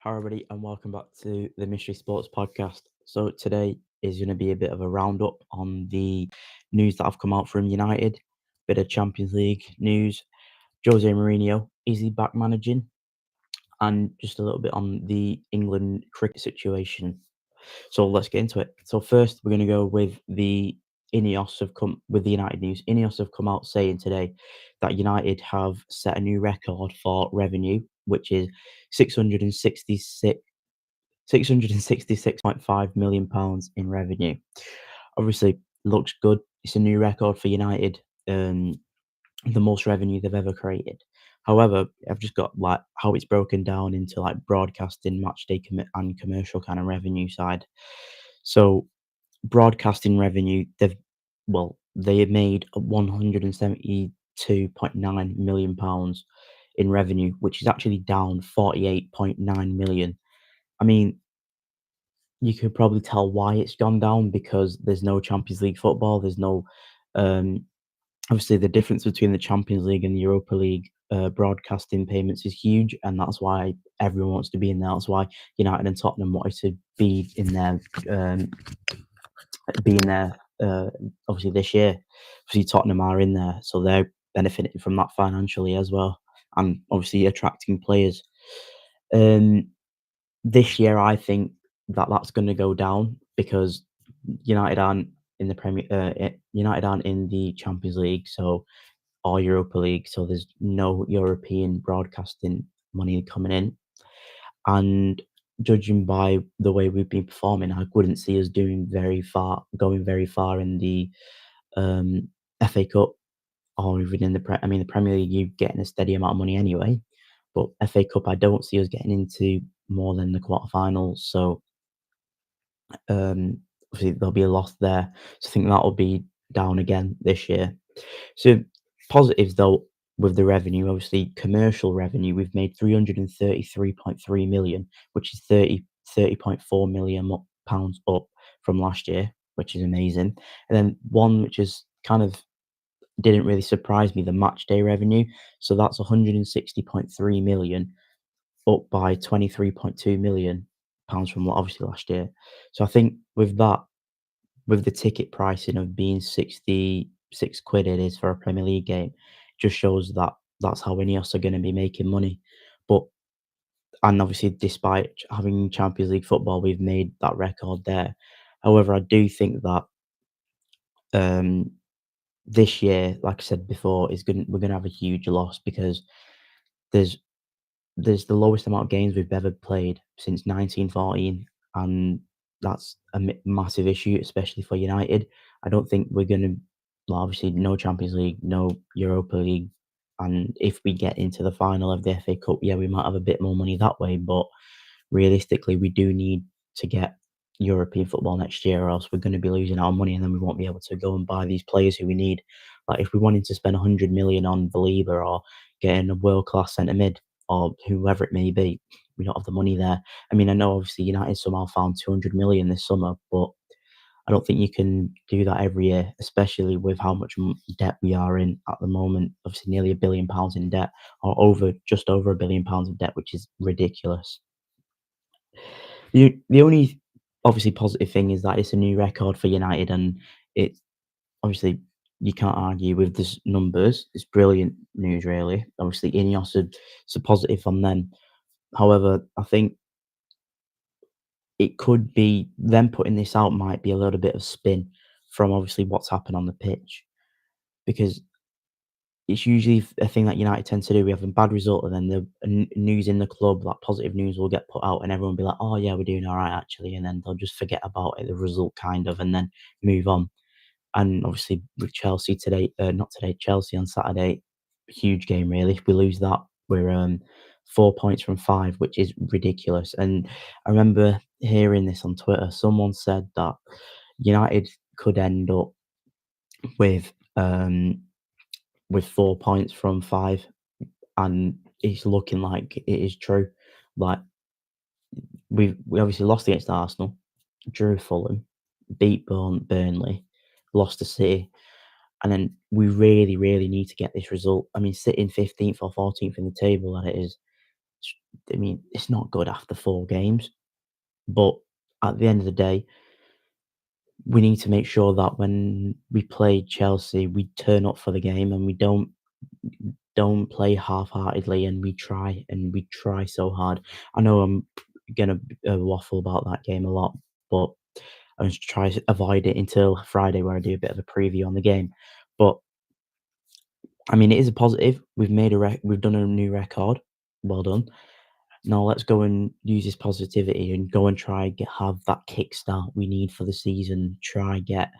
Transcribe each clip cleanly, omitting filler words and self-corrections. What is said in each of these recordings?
Hi, everybody, and welcome back to the Mystery Sports Podcast. So, today is going to be a bit of a roundup on the news that have come out from United, bit of Champions League news. Jose Mourinho, is he back managing? And just a little bit on the England cricket situation. So, let's get into it. So, first, we're going to go with the INEOS have come with the United news. INEOS have come out saying today that United have set a new record for revenue, which is 666 £666.5 million in revenue. Obviously, looks good. It's a new record for United, the most revenue they've ever created. However, I've just got like how it's broken down into like broadcasting, match day and commercial kind of revenue side. So, broadcasting revenue, they have made £172.9 million in revenue, which is actually down 48.9 million. I mean, you could probably tell why it's gone down because there's no Champions League football. There's no, um, obviously the difference between the Champions League and the Europa League broadcasting payments is huge, and that's why everyone wants to be in there. That's why United and Tottenham wanted to um, be in there. Obviously this year, obviously Tottenham are in there, so they're benefiting from that financially as well, and obviously attracting players. Um, this year, I think that that's going to go down because United aren't in the United aren't in the Champions League, so or Europa League, so there's no European broadcasting money coming in. And judging by the way we've been performing, I wouldn't see us going very far in the um, FA Cup or even in the Premier League. You getting a steady amount of money anyway, but FA Cup, I don't see us getting into more than the quarterfinals. So obviously there'll be a loss there. So I think that'll be down again this year. So positives though with the revenue, obviously commercial revenue, we've made 333.3 million, which is 30.4 million pounds up from last year, which is amazing. And then one which is kind of didn't really surprise me, the match day revenue. So that's 160.3 million, up by 23.2 million pounds from obviously last year. So I think with that, with the ticket pricing of being 66 quid it is for a Premier League game, just shows that that's how INEOS are going to be making money. But and obviously, despite having Champions League football, we've made that record there. However, I do think that um, this year, like I said before, we're going to have a huge loss because there's there's the lowest amount of games we've ever played since 1914, and that's a massive issue, especially for United. I don't think we're going to, well, obviously, no Champions League, no Europa League, and if we get into the final of the FA Cup, yeah, we might have a bit more money that way, but realistically, we do need to get European football next year, or else we're going to be losing our money, and then we won't be able to go and buy these players who we need. Like if we wanted to spend 100 million on Belieber or getting a world class centre mid or whoever it may be, we don't have the money there. I mean, I know obviously United somehow found 200 million this summer, but I don't think you can do that every year, especially with how much debt we are in at the moment. Obviously, nearly £1 billion in debt, or just over £1 billion of debt, which is ridiculous. The only obviously positive thing is that it's a new record for United, and it's obviously you can't argue with the numbers. It's brilliant news, really. Obviously, INEOS it's a positive on them. However, I think it could be them putting this out might be a little bit of spin from obviously what's happened on the pitch because it's usually a thing that United tend to do. We have a bad result, and then the news in the club, like positive news, will get put out, and everyone will be like, "Oh yeah, we're doing all right actually," and then they'll just forget about it, the result kind of, and then move on. And obviously with Chelsea today, not today, Chelsea on Saturday, huge game really. If we lose that, we're 4 points from five, which is ridiculous. And I remember hearing this on Twitter. Someone said that United could end up with um, with 4 points from five, and it's looking like it is true. Like we obviously lost against Arsenal, drew Fulham, beat Burnley, lost to City, and then we really need to get this result. I mean, sitting 15th or 14th in the table that it is, I mean, it's not good after 4 games, but at the end of the day, we need to make sure that when we play Chelsea, we turn up for the game and we don't play half-heartedly, and we try so hard. I know I'm gonna waffle about that game a lot, but I just try to avoid it until Friday where I do a bit of a preview on the game. But I mean, it is a positive. We've done a new record. Well done. Now let's go and use this positivity and go and try have that kickstart we need for the season. Try get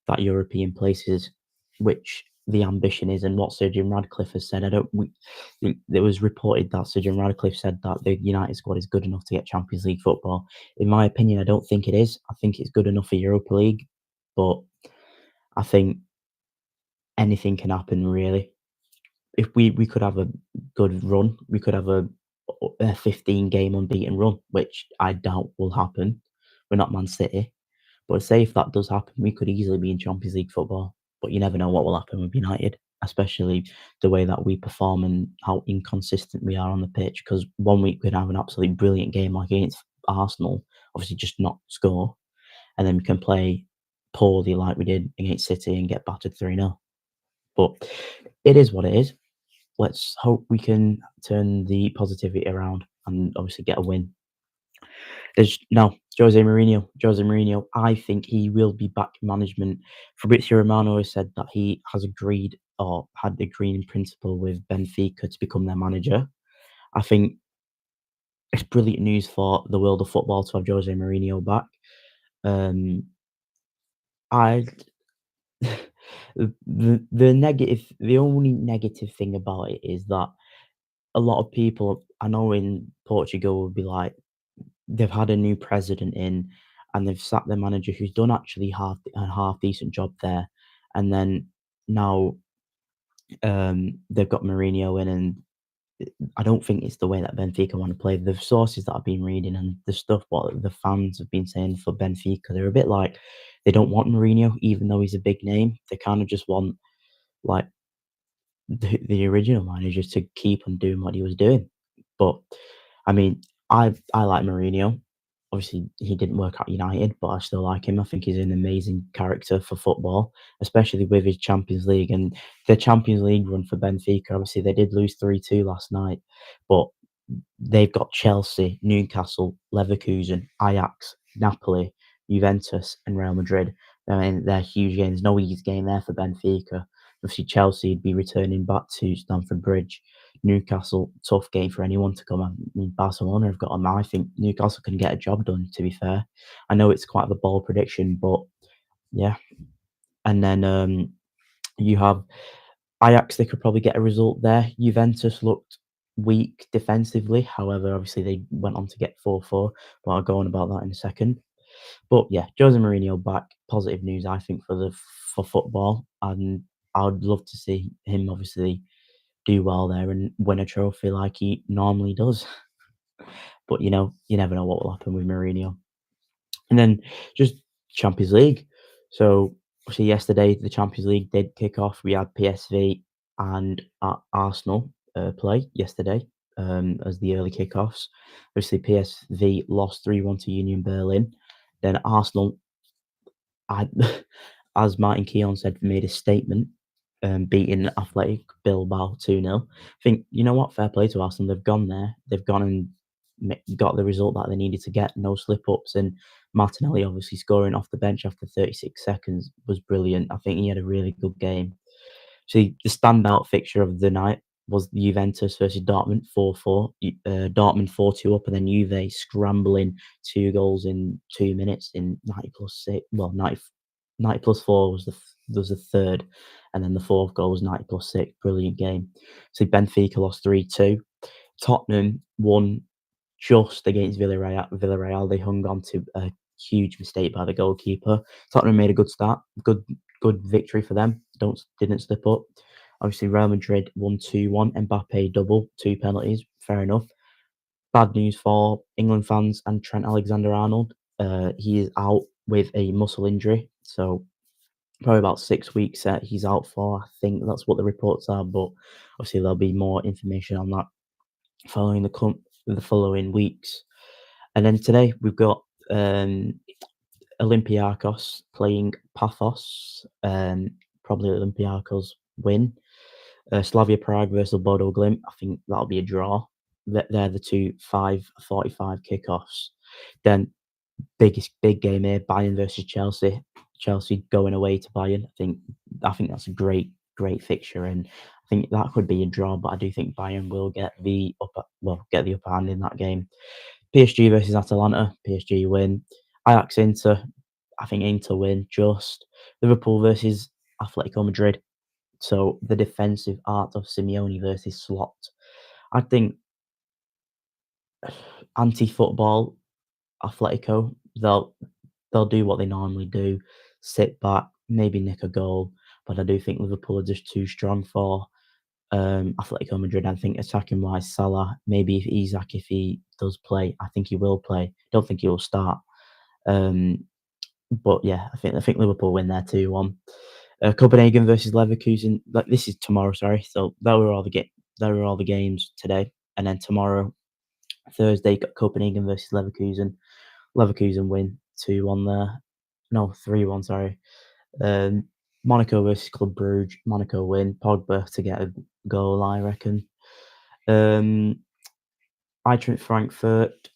that European places, which the ambition is, and what Sir Jim Radcliffe has said. I don't. It was reported that Sir Jim Radcliffe said that the United squad is good enough to get Champions League football. In my opinion, I don't think it is. I think it's good enough for Europa League, but I think anything can happen really. If we could have a good run, we could have a 15 game unbeaten run, which I doubt will happen. We're not Man City, but say if that does happen, we could easily be in Champions League football. But you never know what will happen with United, especially the way that we perform and how inconsistent we are on the pitch. Because one week we could have an absolutely brilliant game like against Arsenal, obviously just not score, and then we can play poorly like we did against City and get battered 3-0. But it is what it is. Let's hope we can turn the positivity around and obviously get a win. There's no Jose Mourinho. Jose Mourinho, I think he will be back in management. Fabrizio Romano has said that he has agreed or had agreed in principle with Benfica to become their manager. I think it's brilliant news for the world of football to have Jose Mourinho back. Um, I the only negative thing about it is that a lot of people I know in Portugal will be like, they've had a new president in, and they've sacked their manager who's done actually a half decent job there, and then now they've got Mourinho in, and I don't think it's the way that Benfica want to play. The sources that I've been reading and the stuff what the fans have been saying for Benfica, they're a bit like they don't want Mourinho, even though he's a big name. They kind of just want like the original manager to keep on doing what he was doing. But I mean, I like Mourinho. Obviously, he didn't work at United, but I still like him. I think he's an amazing character for football, especially with his Champions League and the Champions League run for Benfica. Obviously, they did lose 3-2 last night, but they've got Chelsea, Newcastle, Leverkusen, Ajax, Napoli, Juventus, and Real Madrid. I mean, they're huge games. No easy game there for Benfica. Obviously, Chelsea would be returning back to Stamford Bridge. Newcastle, tough game for anyone to come. I mean, Barcelona have got them. I think Newcastle can get a job done, to be fair. I know it's quite a bold prediction, but yeah. And then you have Ajax, they could probably get a result there. Juventus looked weak defensively. However, obviously they went on to get 4-4, but I'll go on about that in a second. But yeah, Jose Mourinho back. Positive news, I think, for football, and I would love to see him obviously do well there and win a trophy like he normally does. But you never know what will happen with Mourinho. And then just Champions League. So obviously yesterday the Champions League did kick off. We had PSV and Arsenal play yesterday as the early kickoffs. Obviously PSV lost 3-1 to Union Berlin. Then Arsenal, I, as Martin Keown said, made a statement beating Athletic Bilbao 2-0. I think, you know what, fair play to Arsenal. They've gone there. They've gone and got the result that they needed to get. No slip-ups. And Martinelli obviously scoring off the bench after 36 seconds was brilliant. I think he had a really good game. So the standout fixture of the night was Juventus versus Dortmund 4-4. Dortmund 4-2 up, and then Juve scrambling 2 goals in 2 minutes in 90 plus 6. Well, 90 plus 4 was the third, and then the fourth goal was 90 plus 6. Brilliant game. So Benfica lost 3-2. Tottenham won just against Villarreal. They hung on to a huge mistake by the goalkeeper. Tottenham made a good start. Good victory for them. Didn't slip up. Obviously, Real Madrid won 2-1. Mbappe double, 2 penalties. Fair enough. Bad news for England fans and Trent Alexander-Arnold. He is out with a muscle injury, so probably about 6 weeks he's out for. I think that's what the reports are, but obviously there'll be more information on that following the following weeks. And then today we've got um, Olympiacos playing Paphos. Probably Olympiacos win. Slavia Prague versus Bodo Glimt. I think that'll be a draw. They're the two 5:45 kickoffs. Then big game here, Bayern versus Chelsea. Chelsea going away to Bayern. I think that's a great fixture, and I think that could be a draw. But I do think Bayern will get the upper hand in that game. PSG versus Atalanta. PSG win. Ajax Inter. I think Inter win. Just Liverpool versus Atletico Madrid. So the defensive art of Simeone versus Slot. I think anti-football Atletico, they'll do what they normally do, sit back, maybe nick a goal. But I do think Liverpool are just too strong for Atletico Madrid. I think attacking wise, Salah, maybe if Isak, if he does play, I think he will play. Don't think he will start. Um, but yeah, I think Liverpool win there 2-1. Copenhagen versus Leverkusen. Like this is tomorrow, sorry. So there were all the games today, and then tomorrow, Thursday, got Copenhagen versus Leverkusen. Leverkusen win 2-1 there. No, 3-1, sorry. Um, Monaco versus Club Brugge. Monaco win. Pogba to get a goal, I reckon. Um, Eintracht Frankfurt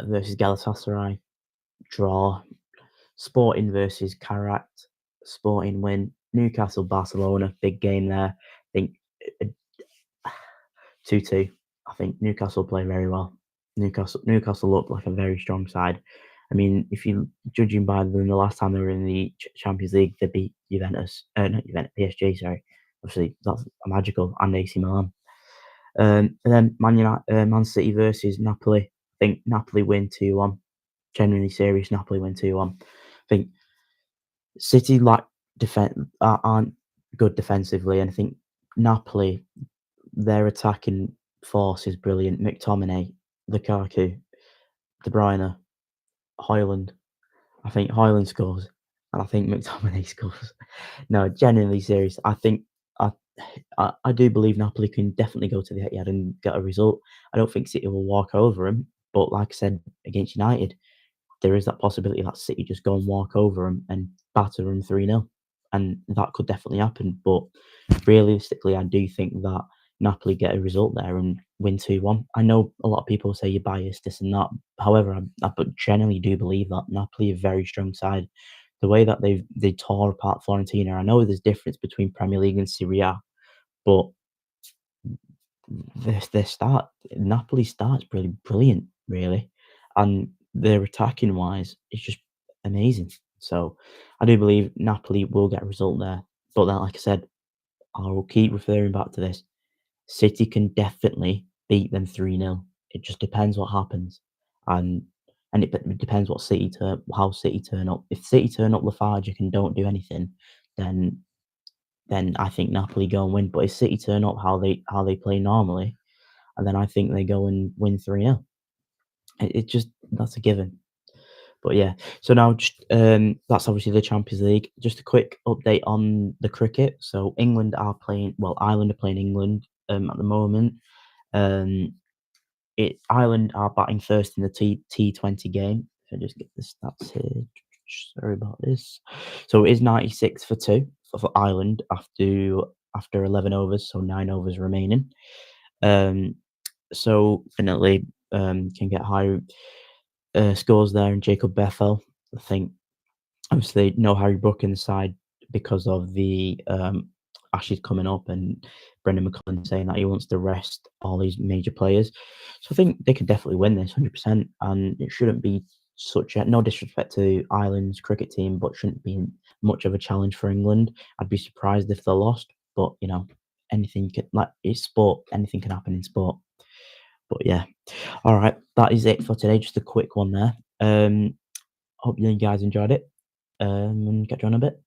versus Galatasaray. Draw. Sporting versus Karat. Sporting win. Newcastle Barcelona. Big game there. I think 2-2. I think Newcastle play very well. Newcastle look like a very strong side. I mean, if you judging by them, the last time they were in the Champions League, they beat Juventus, not Juventus, PSG. Sorry, obviously that's magical, and AC Milan. And then Man City versus Napoli. I think Napoli win 2-1. Genuinely serious, Napoli win 2-1. I think City aren't good defensively, and I think Napoli their attacking force is brilliant. McTominay, Lukaku, De Bruyne, Højlund. I think Højlund scores, and I think McTominay scores. No, genuinely serious. I, I do believe Napoli can definitely go to the Etihad and get a result. I don't think City will walk over them, but like I said against United, there is that possibility that City just go and walk over them and batter them 3-0, and that could definitely happen. But realistically, I do think that Napoli get a result there and win 2-1. I know a lot of people say you're biased, this and that. However, I but generally do believe that Napoli are a very strong side. The way that they tore apart Fiorentina, I know there's difference between Premier League and Serie A, but their start, Napoli start's really brilliant, really, and their attacking wise, it's just amazing. So I do believe Napoli will get a result there. But then, like I said, I will keep referring back to this. City can definitely beat them 3-0. It just depends what happens, and it depends how City turn up. If City turn up lethargic and don't do anything, then I think Napoli go and win. But if City turn up how they play normally, and then I think they go and win 3-0. It just that's a given. But yeah, so now just that's obviously the Champions League. Just a quick update on the cricket. So England are playing. Well, Ireland are playing England at the moment. Um, Ireland are batting first in the T20 game. If I just get the stats here. Sorry about this. So it is 96 for two for Ireland after 11 overs, so 9 overs remaining. Um, so definitely can get high scores there. And Jacob Bethel, I think, obviously no Harry Brook in the side because of the Ashes coming up, and Brendan McCullum saying that he wants to rest all these major players. So I think they could definitely win this 100%, and it shouldn't be no disrespect to Ireland's cricket team, but shouldn't be much of a challenge for England. I'd be surprised if they lost, but anything can, like it's sport, anything can happen in sport. But yeah, all right, that is it for today. Just a quick one there. Hope you guys enjoyed it, and catch you on a bit.